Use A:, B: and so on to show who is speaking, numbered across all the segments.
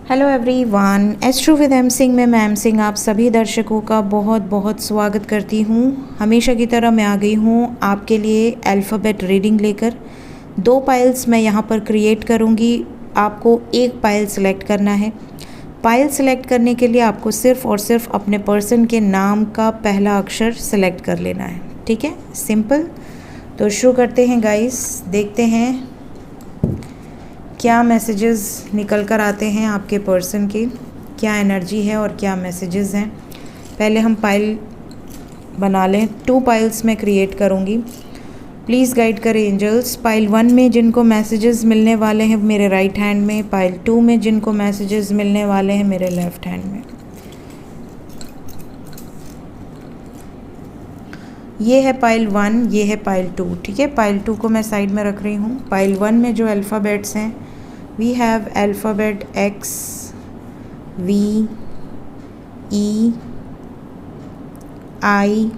A: Hello everyone, astro with M Singh में मैं M Singh आप सभी दर्शकों का बहुत बहुत स्वागत करती हूँ। हमेशा की तरह मैं आ गई हूँ आपके लिए अल्फ़ाबेट रीडिंग लेकर। 2 पाइल्स मैं यहाँ पर क्रिएट करूँगी। आपको एक पाइल सेलेक्ट करना है। पाइल सेलेक्ट करने के लिए आपको सिर्फ़ और सिर्फ अपने पर्सन के नाम का पहला अक्षर सेलेक्ट कर लेना है। ठीक है, सिंपल। तो शुरू करते हैं गाइस, देखते हैं क्या मैसेजेस निकल कर आते हैं आपके पर्सन की, क्या एनर्जी है और क्या मैसेजेस हैं। पहले हम पाइल बना लें। 2 पाइल्स मैं क्रिएट करूँगी। प्लीज़ गाइड करें एंजल्स। पाइल 1 में जिनको मैसेजेस मिलने वाले हैं मेरे राइट हैंड में, पाइल 2 में जिनको मैसेजेस मिलने वाले हैं मेरे लेफ़्ट हैंड में। ये है पाइल 1, ये है पाइल 2। ठीक है, पाइल 2 को मैं साइड में रख रही हूँ। पाइल 1 में जो अल्फ़ाबेट्स हैं, we have alphabet X, V, E, I,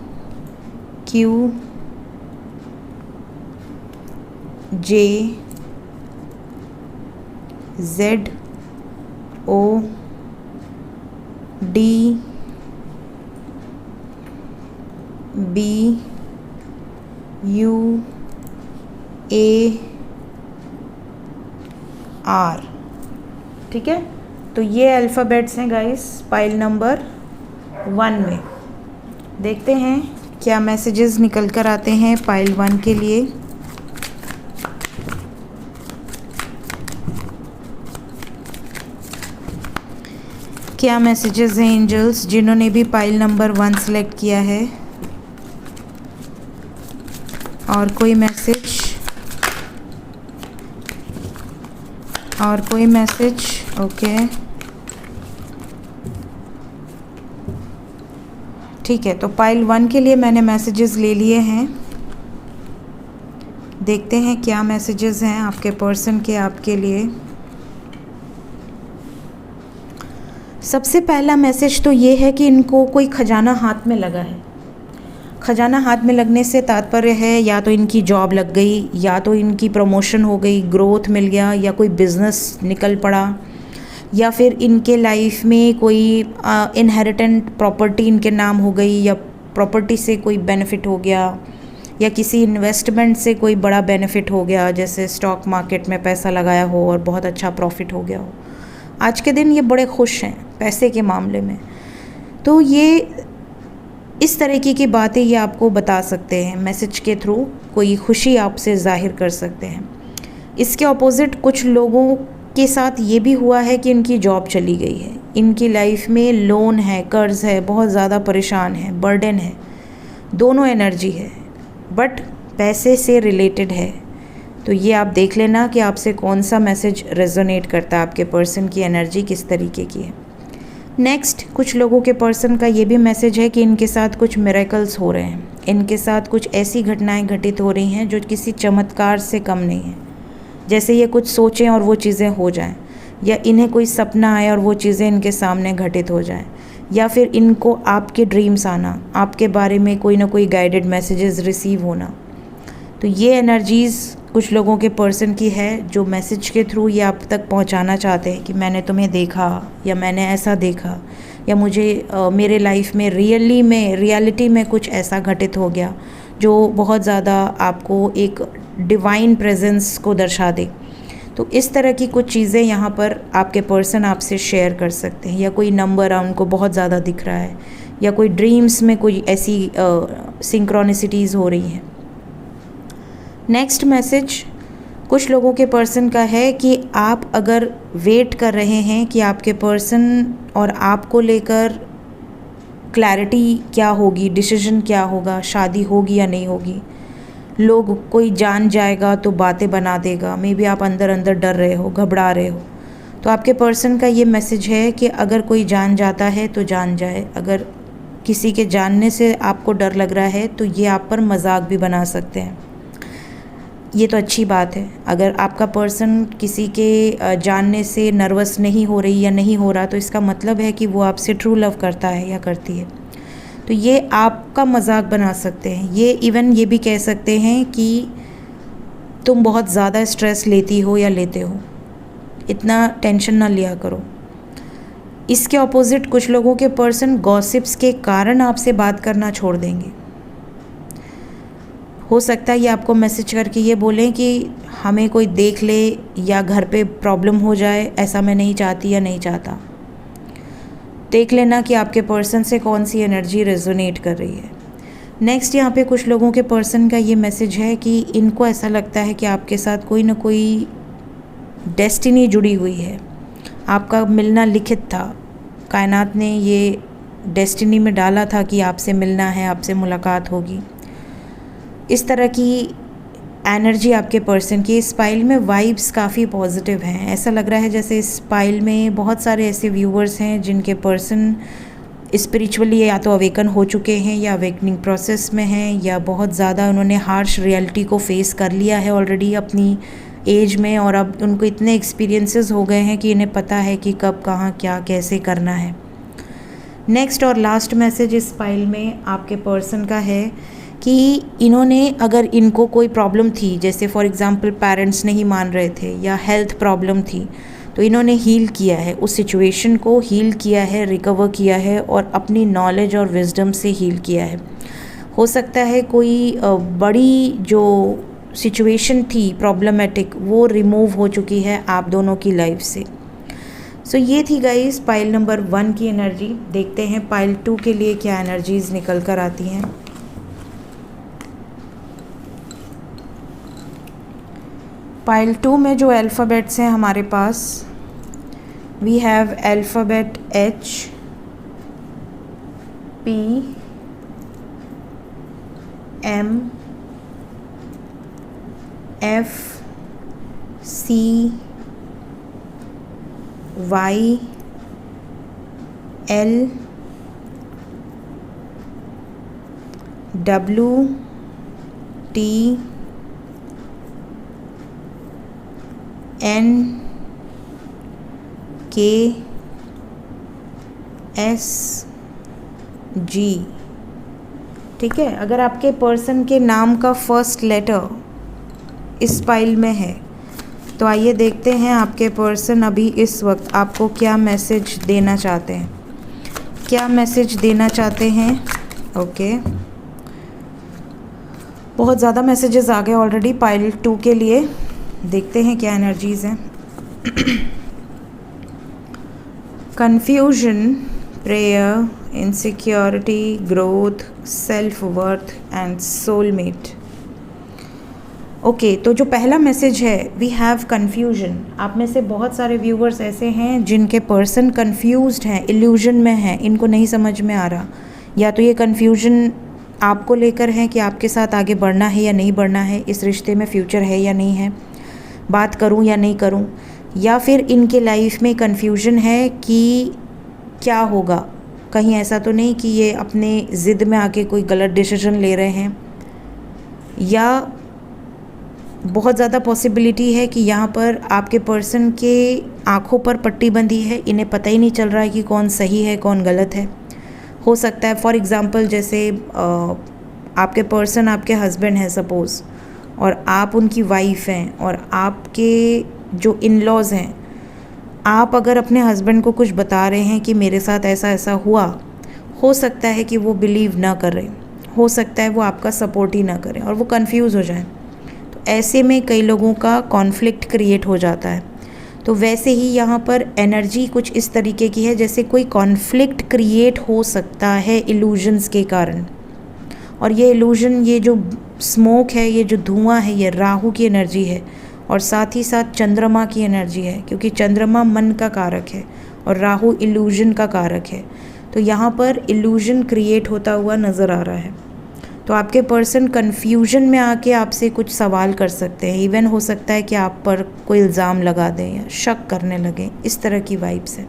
A: Q, J, Z, O, D, B, U, A, R। ठीक है, तो ये अल्फ़ाबेट्स हैं गाइस पाइल नंबर 1 में। देखते हैं क्या मैसेजेस निकल कर आते हैं पाइल 1 के लिए। क्या मैसेजेस हैं एंजल्स जिन्होंने भी पाइल नंबर 1 सेलेक्ट किया है। और कोई मैसेज, और कोई मैसेज। ओके, ठीक है, तो पाइल 1 के लिए मैंने मैसेजेस ले लिए हैं। देखते हैं क्या मैसेजेस हैं आपके पर्सन के आपके लिए। सबसे पहला मैसेज तो ये है कि इनको कोई खजाना हाथ में लगा है। खजाना हाथ में लगने से तात्पर्य है या तो इनकी जॉब लग गई, या तो इनकी प्रमोशन हो गई, ग्रोथ मिल गया, या कोई बिज़नेस निकल पड़ा, या फिर इनके लाइफ में कोई इनहेरिटेंट प्रॉपर्टी इनके नाम हो गई, या प्रॉपर्टी से कोई बेनिफिट हो गया, या किसी इन्वेस्टमेंट से कोई बड़ा बेनिफिट हो गया, जैसे स्टॉक मार्केट में पैसा लगाया हो और बहुत अच्छा प्रॉफिट हो गया हो। आज के दिन ये बड़े खुश हैं पैसे के मामले में। तो ये इस तरीके की बातें ये आपको बता सकते हैं, मैसेज के थ्रू कोई खुशी आपसे ज़ाहिर कर सकते हैं। इसके ऑपोजिट कुछ लोगों के साथ ये भी हुआ है कि इनकी जॉब चली गई है, इनकी लाइफ में लोन है, कर्ज़ है, बहुत ज़्यादा परेशान है, बर्डन है, दोनों एनर्जी है, बट पैसे से रिलेटेड है। तो ये आप देख लेना कि आपसे कौन सा मैसेज रेजोनेट करता है, आपके पर्सन की एनर्जी किस तरीके की है। नेक्स्ट, कुछ लोगों के पर्सन का ये भी मैसेज है कि इनके साथ कुछ मिरेकल्स हो रहे हैं, इनके साथ कुछ ऐसी घटनाएं घटित हो रही हैं जो किसी चमत्कार से कम नहीं है। जैसे ये कुछ सोचें और वो चीज़ें हो जाएं, या इन्हें कोई सपना आए और वो चीज़ें इनके सामने घटित हो जाएं, या फिर इनको आपके ड्रीम्स आना, आपके बारे में कोई ना कोई गाइडेड मैसेजेस रिसीव होना। तो ये एनर्जीज़ कुछ लोगों के पर्सन की है जो मैसेज के थ्रू ये आप तक पहुंचाना चाहते हैं कि मैंने तुम्हें देखा, या मैंने ऐसा देखा, या मुझे मेरे लाइफ में रियलिटी में कुछ ऐसा घटित हो गया जो बहुत ज़्यादा आपको एक डिवाइन प्रेजेंस को दर्शा दे। तो इस तरह की कुछ चीज़ें यहाँ पर आपके पर्सन आपसे शेयर कर सकते हैं, या कोई नंबर उनको बहुत ज़्यादा दिख रहा है, या कोई ड्रीम्स में कोई ऐसी सिंक्रोनिसिटीज़ हो रही हैं। नेक्स्ट मैसेज कुछ लोगों के पर्सन का है कि आप अगर वेट कर रहे हैं कि आपके पर्सन और आपको लेकर क्लैरिटी क्या होगी, डिसीजन क्या होगा, शादी होगी या नहीं होगी, लोग कोई जान जाएगा तो बातें बना देगा, मे बी आप अंदर अंदर डर रहे हो, घबरा रहे हो, तो आपके पर्सन का ये मैसेज है कि अगर कोई जान जाता है तो जान जाए। अगर किसी के जानने से आपको डर लग रहा है तो ये आप पर मजाक भी बना सकते हैं। ये तो अच्छी बात है। अगर आपका पर्सन किसी के जानने से नर्वस नहीं हो रही या नहीं हो रहा, तो इसका मतलब है कि वो आपसे ट्रू लव करता है या करती है। तो ये आपका मजाक बना सकते हैं। ये इवन ये भी कह सकते हैं कि तुम बहुत ज़्यादा स्ट्रेस लेती हो या लेते हो, इतना टेंशन ना लिया करो, इसके ऑपोजिट कुछ लोगों के पर्सन गॉसिप्स के कारण आपसे बात करना छोड़ देंगे। हो सकता है ये आपको मैसेज करके ये बोलें कि हमें कोई देख ले या घर पे प्रॉब्लम हो जाए, ऐसा मैं नहीं चाहती या नहीं चाहता। देख लेना कि आपके पर्सन से कौन सी एनर्जी रेजोनेट कर रही है। नेक्स्ट यहाँ पे कुछ लोगों के पर्सन का ये मैसेज है कि इनको ऐसा लगता है कि आपके साथ कोई ना कोई डेस्टिनी जुड़ी हुई है, आपका मिलना लिखित था, कायनात ने ये डेस्टिनी में डाला था कि आपसे मिलना है, आपसे मुलाकात होगी। इस तरह की एनर्जी आपके पर्सन की। इस पाइल में वाइब्स काफ़ी पॉजिटिव हैं। ऐसा लग रहा है जैसे इस पाइल में बहुत सारे ऐसे व्यूवर्स हैं जिनके पर्सन स्पिरिचुअली या तो अवेकन हो चुके हैं या अवेकनिंग प्रोसेस में हैं, या बहुत ज़्यादा उन्होंने हार्श रियलिटी को फेस कर लिया है ऑलरेडी अपनी एज में, और अब उनको इतने एक्सपीरियंसेस हो गए हैं कि इन्हें पता है कि कब कहाँ क्या कैसे करना है। नेक्स्ट और लास्ट मैसेज इस फाइल में आपके पर्सन का है कि इन्होंने, अगर इनको कोई प्रॉब्लम थी, जैसे फॉर एग्जांपल पेरेंट्स नहीं मान रहे थे या हेल्थ प्रॉब्लम थी, तो इन्होंने हील किया है, उस सिचुएशन को हील किया है, रिकवर किया है और अपनी नॉलेज और विजडम से हील किया है। हो सकता है कोई बड़ी जो सिचुएशन थी प्रॉब्लमेटिक, वो रिमूव हो चुकी है आप दोनों की लाइफ से। सो ये थी गाइस पाइल नंबर 1 की एनर्जी। देखते हैं पाइल 2 के लिए क्या एनर्जीज निकल कर आती हैं। पाइल 2 में जो अल्फ़ाबेट्स हैं हमारे पास, we have alphabet H, P, M, F, C, Y, L, W, T, N, K, S, G। ठीक है, अगर आपके पर्सन के नाम का फर्स्ट लेटर इस फाइल में है तो आइए देखते हैं आपके पर्सन अभी इस वक्त आपको क्या मैसेज देना चाहते हैं, क्या मैसेज देना चाहते हैं। ओके, बहुत ज़्यादा मैसेजेस आ गए ऑलरेडी पाइल 2 के लिए। देखते हैं क्या एनर्जीज़ हैं। Confusion, prayer, insecurity, growth, self worth and soulmate. Okay, तो जो पहला मैसेज है, वी हैव कन्फ्यूजन। आप में से बहुत सारे व्यूवर्स ऐसे हैं जिनके पर्सन कन्फ्यूज्ड हैं, इल्यूजन में हैं, इनको नहीं समझ में आ रहा, या तो ये कन्फ्यूजन आपको लेकर है कि आपके साथ आगे बढ़ना है या नहीं बढ़ना है, इस रिश्ते में फ्यूचर है या नहीं है, बात करूं या नहीं करूं, या फिर इनके लाइफ में कन्फ्यूजन है कि क्या होगा, कहीं ऐसा तो नहीं कि ये अपने ज़िद में आके कोई गलत डिसीजन ले रहे हैं, या बहुत ज़्यादा पॉसिबिलिटी है कि यहाँ पर आपके पर्सन के आँखों पर पट्टी बंधी है, इन्हें पता ही नहीं चल रहा है कि कौन सही है कौन गलत है। हो सकता है फॉर एग्ज़ाम्पल जैसे आपके पर्सन आपके हस्बैंड हैं सपोज़, और आप उनकी वाइफ हैं, और आपके जो इन लॉज़ हैं, आप अगर अपने हस्बैंड को कुछ बता रहे हैं कि मेरे साथ ऐसा ऐसा हुआ, हो सकता है कि वो बिलीव ना करें, हो सकता है वो आपका सपोर्ट ही ना करें और वो कंफ्यूज हो जाएं। तो ऐसे में कई लोगों का कॉन्फ्लिक्ट क्रिएट हो जाता है। तो वैसे ही यहाँ पर एनर्जी कुछ इस तरीके की है जैसे कोई कॉन्फ्लिक्ट क्रिएट हो सकता है इल्यूजन्स के कारण। और ये इल्यूजन, ये जो स्मोक है, ये जो धुआं है, ये राहु की एनर्जी है और साथ ही साथ चंद्रमा की एनर्जी है, क्योंकि चंद्रमा मन का कारक है और राहु इल्यूजन का कारक है। तो यहाँ पर इल्यूजन क्रिएट होता हुआ नज़र आ रहा है। तो आपके पर्सन कन्फ्यूजन में आके आपसे कुछ सवाल कर सकते हैं, इवन हो सकता है कि आप पर कोई इल्ज़ाम लगा दें या शक करने लगें, इस तरह की वाइब्स है।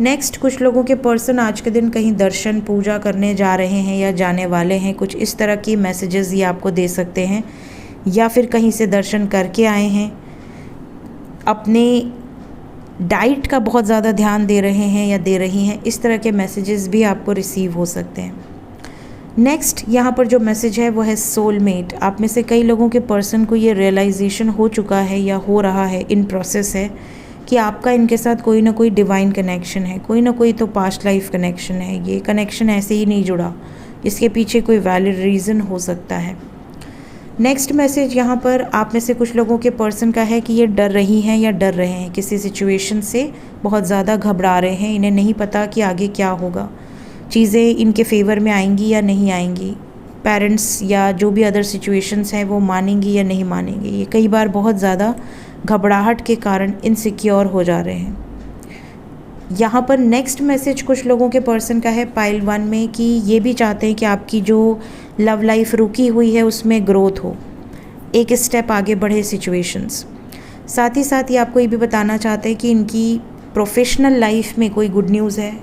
A: नेक्स्ट, कुछ लोगों के पर्सन आज के दिन कहीं दर्शन पूजा करने जा रहे हैं या जाने वाले हैं, कुछ इस तरह की मैसेजेस ये आपको दे सकते हैं, या फिर कहीं से दर्शन करके आए हैं, अपने डाइट का बहुत ज़्यादा ध्यान दे रहे हैं या दे रही हैं, इस तरह के मैसेजेस भी आपको रिसीव हो सकते हैं। नेक्स्ट यहाँ पर जो मैसेज है वो है सोलमेट। आप में से कई लोगों के पर्सन को ये रियलाइजेशन हो चुका है या हो रहा है, इन प्रोसेस है कि आपका इनके साथ कोई ना कोई डिवाइन कनेक्शन है, कोई ना कोई तो पास्ट लाइफ कनेक्शन है। ये कनेक्शन ऐसे ही नहीं जुड़ा, इसके पीछे कोई वैलिड रीज़न हो सकता है। नेक्स्ट मैसेज यहाँ पर आप में से कुछ लोगों के पर्सन का है कि ये डर रही हैं या डर रहे हैं किसी सिचुएशन से, बहुत ज़्यादा घबरा रहे हैं, इन्हें नहीं पता कि आगे क्या होगा, चीज़ें इनके फेवर में आएंगी या नहीं आएंगी, पेरेंट्स या जो भी अदर सिचुएशंस हैं वो मानेंगी या नहीं मानेंगे। ये कई बार बहुत ज़्यादा घबराहट के कारण इनसिक्योर हो जा रहे हैं। यहाँ पर नेक्स्ट मैसेज कुछ लोगों के पर्सन का है पाइल 1 में कि ये भी चाहते हैं कि आपकी जो लव लाइफ रुकी हुई है उसमें ग्रोथ हो, एक स्टेप आगे बढ़े सिचुएशंस। साथ ही साथ ये आपको ये भी बताना चाहते हैं कि इनकी प्रोफेशनल लाइफ में कोई गुड न्यूज़ है,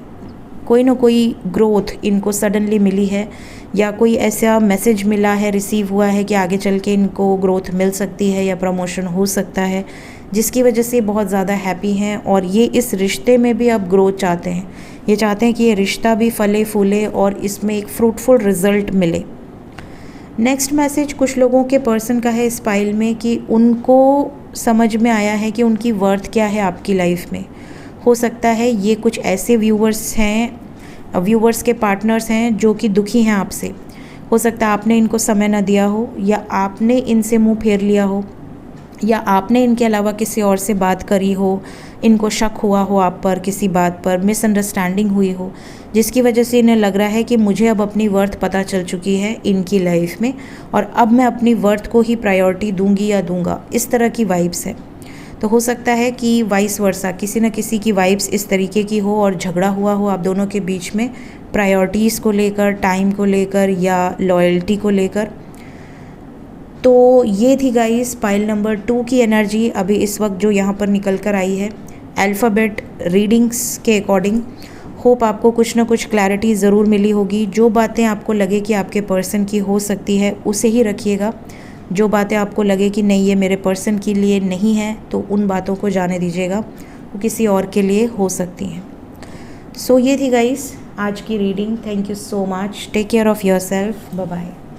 A: कोई ना कोई ग्रोथ इनको सडनली मिली है या कोई ऐसा मैसेज मिला है, रिसीव हुआ है कि आगे चल के इनको ग्रोथ मिल सकती है या प्रमोशन हो सकता है, जिसकी वजह से बहुत ज़्यादा हैप्पी हैं और ये इस रिश्ते में भी अब ग्रोथ चाहते हैं। ये चाहते हैं कि ये रिश्ता भी फले फूले और इसमें एक फ्रूटफुल रिज़ल्ट मिले। नेक्स्ट मैसेज कुछ लोगों के पर्सन का है इस पाइल में कि उनको समझ में आया है कि उनकी वर्थ क्या है आपकी लाइफ में। हो सकता है ये कुछ ऐसे व्यूवर्स के पार्टनर्स हैं जो कि दुखी हैं आपसे। हो सकता है आपने इनको समय न दिया हो या आपने इनसे मुंह फेर लिया हो या आपने इनके अलावा किसी और से बात करी हो, इनको शक हुआ हो आप पर, किसी बात पर मिसअंडरस्टैंडिंग हुई हो, जिसकी वजह से इन्हें लग रहा है कि मुझे अब अपनी वर्थ पता चल चुकी है इनकी लाइफ में और अब मैं अपनी वर्थ को ही प्रायोरिटी दूंगी या दूंगा, इस तरह की वाइब्स है। तो हो सकता है कि वाइस वर्सा किसी न किसी की वाइब्स इस तरीके की हो और झगड़ा हुआ हो आप दोनों के बीच में, प्रायोरिटीज़ को लेकर, टाइम को लेकर या लॉयल्टी को लेकर। तो ये थी गाइस पाइल नंबर 2 की एनर्जी अभी इस वक्त जो यहाँ पर निकल कर आई है अल्फ़ाबेट रीडिंग्स के अकॉर्डिंग। होप आपको कुछ ना कुछ क्लैरिटी ज़रूर मिली होगी। जो बातें आपको लगे कि आपके पर्सन की हो सकती है उसे ही रखिएगा, जो बातें आपको लगे कि नहीं ये मेरे पर्सन के लिए नहीं है तो उन बातों को जाने दीजिएगा, वो किसी और के लिए हो सकती हैं। सो ये थी गाइस आज की reading. Thank you so much, take care of your self, bye bye.